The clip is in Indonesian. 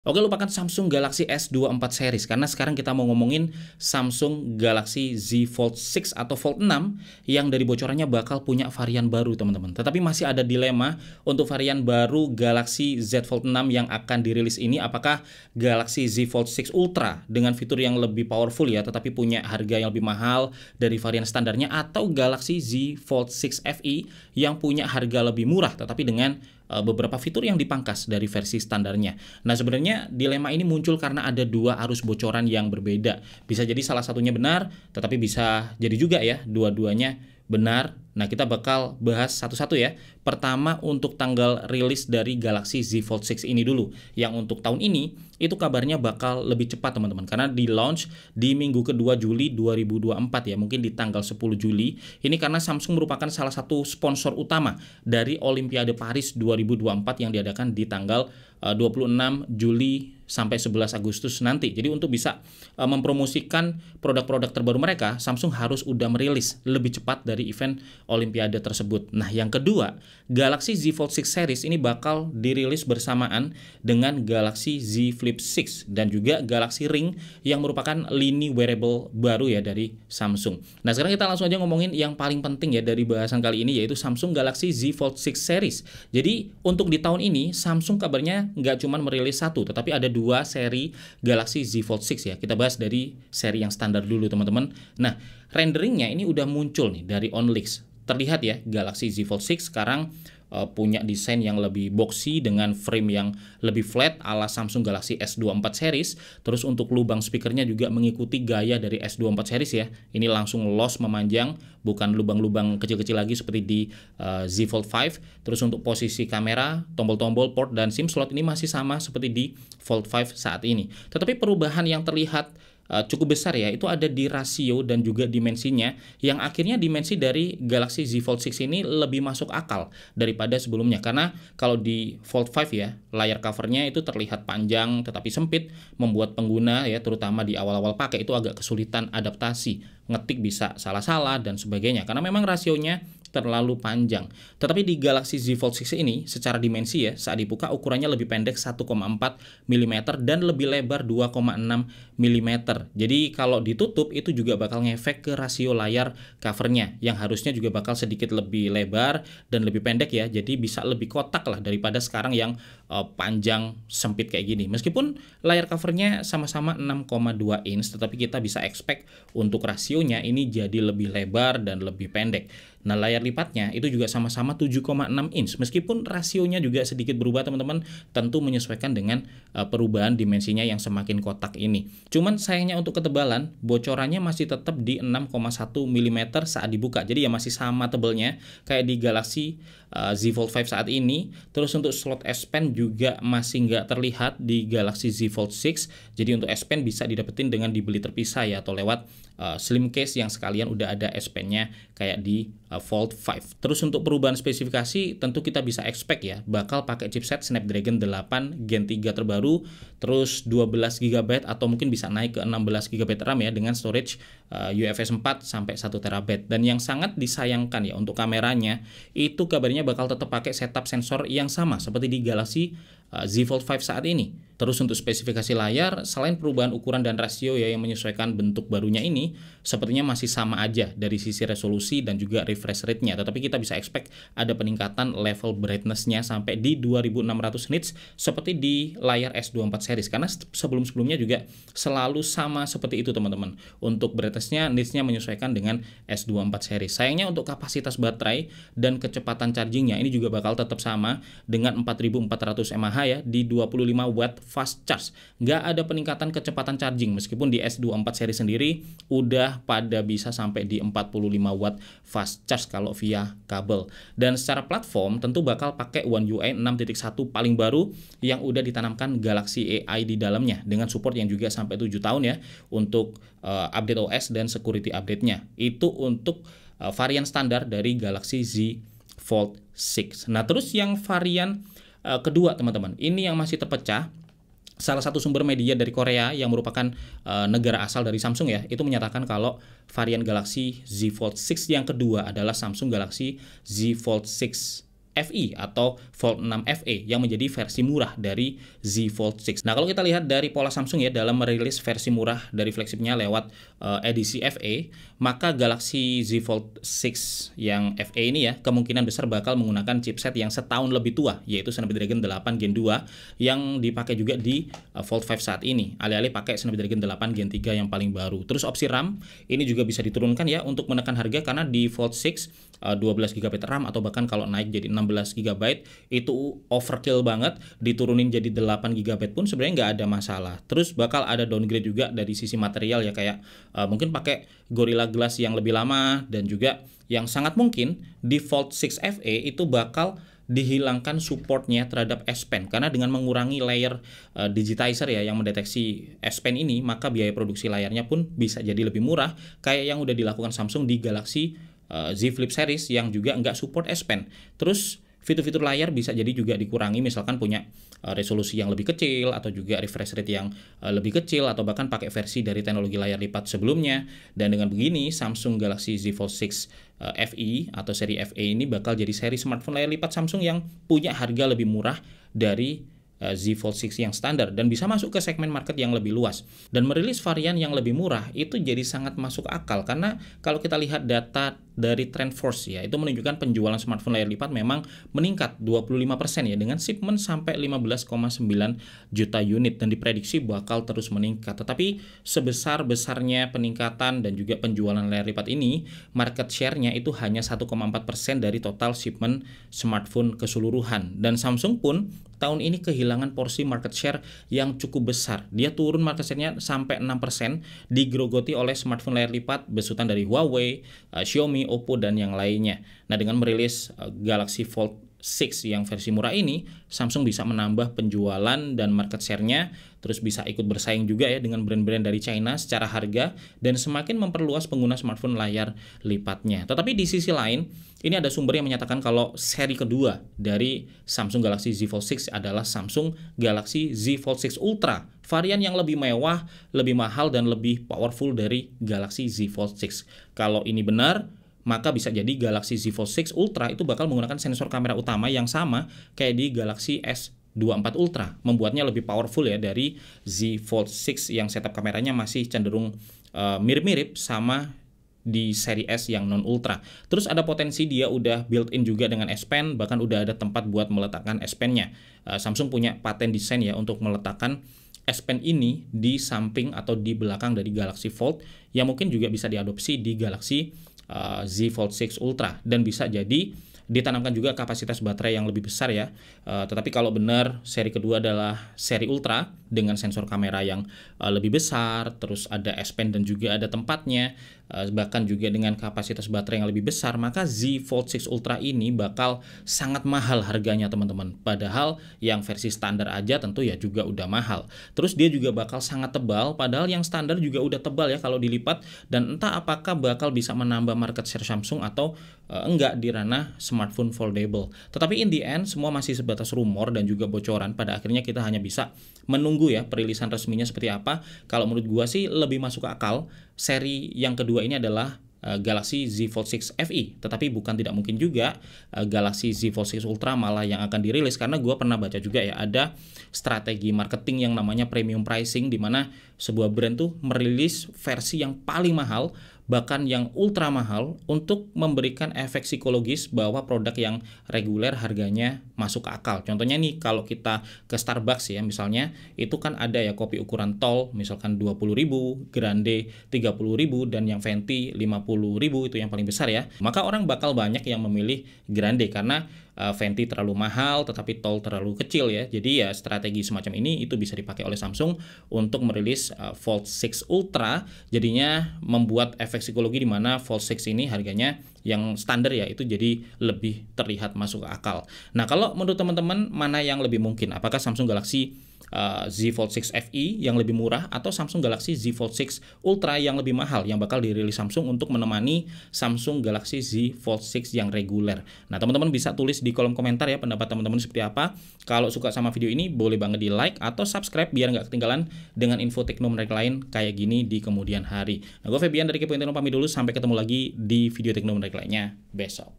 Oke, lupakan Samsung Galaxy S24 series karena sekarang kita mau ngomongin Samsung Galaxy Z Fold 6 atau Fold 6 yang dari bocorannya bakal punya varian baru, teman-teman. Tetapi masih ada dilema untuk varian baru Galaxy Z Fold 6 yang akan dirilis ini. Apakah Galaxy Z Fold 6 Ultra dengan fitur yang lebih powerful ya, tetapi punya harga yang lebih mahal dari varian standarnya, atau Galaxy Z Fold 6 FE yang punya harga lebih murah tetapi dengan beberapa fitur yang dipangkas dari versi standarnya. Nah, sebenarnya dilema ini muncul karena ada dua arus bocoran yang berbeda. Bisa jadi salah satunya benar, tetapi bisa jadi juga ya dua-duanya benar. Nah, kita bakal bahas satu-satu ya. Pertama, untuk tanggal rilis dari Galaxy Z Fold 6 ini dulu. Yang untuk tahun ini, itu kabarnya bakal lebih cepat teman-teman. Karena di launch di minggu kedua Juli 2024 ya. Mungkin di tanggal 10 Juli. Ini karena Samsung merupakan salah satu sponsor utama dari Olimpiade Paris 2024 yang diadakan di tanggal 26 Juli sampai 11 Agustus nanti. Jadi untuk bisa mempromosikan produk-produk terbaru mereka, Samsung harus udah merilis lebih cepat dari event Olimpiade tersebut. Nah, yang kedua, Galaxy Z Fold 6 series ini bakal dirilis bersamaan dengan Galaxy Z Flip 6 dan juga Galaxy Ring yang merupakan lini wearable baru ya dari Samsung. Nah, sekarang kita langsung aja ngomongin yang paling penting ya dari bahasan kali ini, yaitu Samsung Galaxy Z Fold 6 series. Jadi untuk di tahun ini Samsung kabarnya nggak cuma merilis satu, tetapi ada dua seri Galaxy Z Fold 6 ya. Kita bahas dari seri yang standar dulu, teman-teman. Nah, renderingnya ini udah muncul nih dari OnLeaks. Terlihat ya, Galaxy Z Fold 6 sekarang punya desain yang lebih boxy dengan frame yang lebih flat ala Samsung Galaxy S24 series. Terus untuk lubang speakernya juga mengikuti gaya dari S24 series ya. Ini langsung los memanjang, bukan lubang-lubang kecil-kecil lagi seperti di Z Fold 5. Terus untuk posisi kamera, tombol-tombol, port, dan SIM slot ini masih sama seperti di Fold 5 saat ini. Tetapi perubahan yang terlihat cukup besar ya, itu ada di rasio dan juga dimensinya, yang akhirnya dimensi dari Galaxy Z Fold 6 ini lebih masuk akal daripada sebelumnya. Karena kalau di Fold 5 ya, layar covernya itu terlihat panjang tetapi sempit, membuat pengguna ya, terutama di awal-awal pakai itu agak kesulitan adaptasi, ngetik bisa salah-salah dan sebagainya karena memang rasionya terlalu panjang. Tetapi di Galaxy Z Fold 6 ini secara dimensi ya, saat dibuka ukurannya lebih pendek 1,4 mm dan lebih lebar 2,6 mm. Jadi kalau ditutup itu juga bakal ngefek ke rasio layar covernya yang harusnya juga bakal sedikit lebih lebar dan lebih pendek ya. Jadi bisa lebih kotak lah daripada sekarang yang panjang sempit kayak gini. Meskipun layar covernya sama-sama 6,2 inch, tetapi kita bisa expect untuk rasionya ini jadi lebih lebar dan lebih pendek. Nah, layar lipatnya itu juga sama-sama 7,6 inch. Meskipun rasionya juga sedikit berubah, teman-teman, tentu menyesuaikan dengan perubahan dimensinya yang semakin kotak ini. Cuman sayangnya untuk ketebalan, bocorannya masih tetap di 6,1 mm saat dibuka. Jadi ya masih sama tebelnya kayak di Galaxy Z Fold 5 saat ini. Terus untuk slot S Pen juga masih nggak terlihat di Galaxy Z Fold 6. Jadi untuk S Pen bisa didapetin dengan dibeli terpisah ya, atau lewat slim case yang sekalian udah ada S Pen-nya kayak di Fold 5. Terus untuk perubahan spesifikasi tentu kita bisa expect ya, bakal pakai chipset Snapdragon 8 Gen 3 terbaru, terus 12 GB atau mungkin bisa naik ke 16 GB RAM ya, dengan storage UFS 4 sampai 1 TB. Dan yang sangat disayangkan ya untuk kameranya, itu kabarnya bakal tetap pakai setup sensor yang sama seperti di Galaxy Z Fold 5 saat ini. Terus untuk spesifikasi layar, selain perubahan ukuran dan rasio ya yang menyesuaikan bentuk barunya ini, sepertinya masih sama aja dari sisi resolusi dan juga refresh rate-nya. Tetapi kita bisa expect ada peningkatan level brightness-nya sampai di 2600 nits seperti di layar S24 series. Karena sebelum-sebelumnya juga selalu sama seperti itu, teman-teman. Untuk brightness-nya, nits-nya menyesuaikan dengan S24 series. Sayangnya untuk kapasitas baterai dan kecepatan charging-nya ini juga bakal tetap sama dengan 4400 mAh ya di 25 watt fast charge. Nggak ada peningkatan kecepatan charging, meskipun di S24 seri sendiri udah pada bisa sampai di 45 watt fast charge kalau via kabel. Dan secara platform tentu bakal pakai One UI 6.1 paling baru yang udah ditanamkan Galaxy AI di dalamnya, dengan support yang juga sampai 7 tahun ya untuk update OS dan security update-nya. Itu untuk varian standar dari Galaxy Z Fold 6. Nah, terus yang varian kedua, teman-teman, ini yang masih terpecah. Salah satu sumber media dari Korea yang merupakan negara asal dari Samsung ya, itu menyatakan kalau varian Galaxy Z Fold 6 yang kedua adalah Samsung Galaxy Z Fold 6 FE atau Fold 6 FE yang menjadi versi murah dari Z Fold 6. Nah, kalau kita lihat dari pola Samsung ya dalam merilis versi murah dari flagshipnya lewat edisi FE, maka Galaxy Z Fold 6 yang FE ini ya kemungkinan besar bakal menggunakan chipset yang setahun lebih tua, yaitu Snapdragon 8 Gen 2 yang dipakai juga di Fold 5 saat ini. Alih-alih pakai Snapdragon 8 Gen 3 yang paling baru. Terus opsi RAM ini juga bisa diturunkan ya untuk menekan harga, karena di Fold 6 12 GB RAM atau bahkan kalau naik jadi 16 GB itu overkill banget, diturunin jadi 8 GB pun sebenarnya nggak ada masalah. Terus bakal ada downgrade juga dari sisi material ya, kayak mungkin pakai Gorilla Glass yang lebih lama, dan juga yang sangat mungkin di Fold 6 FE itu bakal dihilangkan supportnya terhadap S Pen, karena dengan mengurangi layer digitizer ya yang mendeteksi S Pen ini, maka biaya produksi layarnya pun bisa jadi lebih murah kayak yang udah dilakukan Samsung di Galaxy Z Flip series yang juga nggak support S Pen. Terus fitur-fitur layar bisa jadi juga dikurangi, misalkan punya resolusi yang lebih kecil atau juga refresh rate yang lebih kecil, atau bahkan pakai versi dari teknologi layar lipat sebelumnya. Dan dengan begini Samsung Galaxy Z Fold 6 FE atau seri FE ini bakal jadi seri smartphone layar lipat Samsung yang punya harga lebih murah dari Z Fold 6 yang standar, dan bisa masuk ke segmen market yang lebih luas. Dan merilis varian yang lebih murah itu jadi sangat masuk akal, karena kalau kita lihat data dari TrendForce ya, itu menunjukkan penjualan smartphone layar lipat memang meningkat 25% ya, dengan shipment sampai 15,9 juta unit, dan diprediksi bakal terus meningkat. Tetapi sebesar-besarnya peningkatan dan juga penjualan layar lipat ini, market share-nya itu hanya 1,4% dari total shipment smartphone keseluruhan. Dan Samsung pun tahun ini kehilangan porsi market share yang cukup besar. Dia turun market share-nya sampai 6%, digerogoti oleh smartphone layar lipat besutan dari Huawei, Xiaomi, Oppo, dan yang lainnya. Nah, dengan merilis Galaxy Fold 6 yang versi murah ini, Samsung bisa menambah penjualan dan market share-nya, terus bisa ikut bersaing juga ya dengan brand-brand dari China secara harga, dan semakin memperluas pengguna smartphone layar lipatnya. Tetapi di sisi lain, ini ada sumber yang menyatakan kalau seri kedua dari Samsung Galaxy Z Fold 6 adalah Samsung Galaxy Z Fold 6 Ultra, varian yang lebih mewah, lebih mahal, dan lebih powerful dari Galaxy Z Fold 6. Kalau ini benar, maka bisa jadi Galaxy Z Fold 6 Ultra itu bakal menggunakan sensor kamera utama yang sama kayak di Galaxy S24 Ultra, membuatnya lebih powerful ya dari Z Fold 6 yang setup kameranya masih cenderung mirip-mirip sama di seri S yang non ultra. Terus ada potensi dia udah built-in juga dengan S Pen, bahkan udah ada tempat buat meletakkan S Pen-nya. Samsung punya paten desain ya untuk meletakkan S Pen ini di samping atau di belakang dari Galaxy Fold, yang mungkin juga bisa diadopsi di Galaxy Z Fold 6 Ultra, dan bisa jadi ditanamkan juga kapasitas baterai yang lebih besar ya. Tetapi kalau benar seri kedua adalah seri Ultra dengan sensor kamera yang lebih besar, terus ada S Pen dan juga ada tempatnya, bahkan juga dengan kapasitas baterai yang lebih besar, maka Z Fold 6 Ultra ini bakal sangat mahal harganya teman-teman. Padahal yang versi standar aja tentu ya juga udah mahal. Terus dia juga bakal sangat tebal, padahal yang standar juga udah tebal ya kalau dilipat, dan entah apakah bakal bisa menambah market share Samsung atau enggak di ranah smartphone foldable. Tetapi in the end semua masih sebatas rumor dan juga bocoran. Pada akhirnya kita hanya bisa menunggu ya perilisan resminya seperti apa. Kalau menurut gua sih lebih masuk akal seri yang kedua ini adalah Galaxy Z Fold 6 FE, tetapi bukan tidak mungkin juga Galaxy Z Fold 6 Ultra malah yang akan dirilis, karena gue pernah baca juga ya ada strategi marketing yang namanya premium pricing, di mana sebuah brand tuh merilis versi yang paling mahal, bahkan yang ultra mahal, untuk memberikan efek psikologis bahwa produk yang reguler harganya masuk akal. Contohnya nih kalau kita ke Starbucks ya misalnya, itu kan ada ya kopi ukuran tall misalkan 20.000, grande 30.000, dan yang venti 50.000, itu yang paling besar ya. Maka orang bakal banyak yang memilih grande karena venti terlalu mahal tetapi tall terlalu kecil ya. Jadi ya strategi semacam ini itu bisa dipakai oleh Samsung untuk merilis Fold 6 Ultra, jadinya membuat efek psikologi di mana Fold 6 ini harganya yang standar ya itu jadi lebih terlihat masuk akal. Nah, kalau menurut teman-teman mana yang lebih mungkin? Apakah Samsung Galaxy Z Fold 6 FE yang lebih murah atau Samsung Galaxy Z Fold 6 Ultra yang lebih mahal yang bakal dirilis Samsung untuk menemani Samsung Galaxy Z Fold 6 yang reguler? Nah, teman-teman bisa tulis di kolom komentar ya pendapat teman-teman seperti apa. Kalau suka sama video ini boleh banget di like atau subscribe biar nggak ketinggalan dengan info tekno menarik lain kayak gini di kemudian hari. Nah, gue Febian dari Kepo Intino pamit dulu, sampai ketemu lagi di video tekno menarik lainnya besok.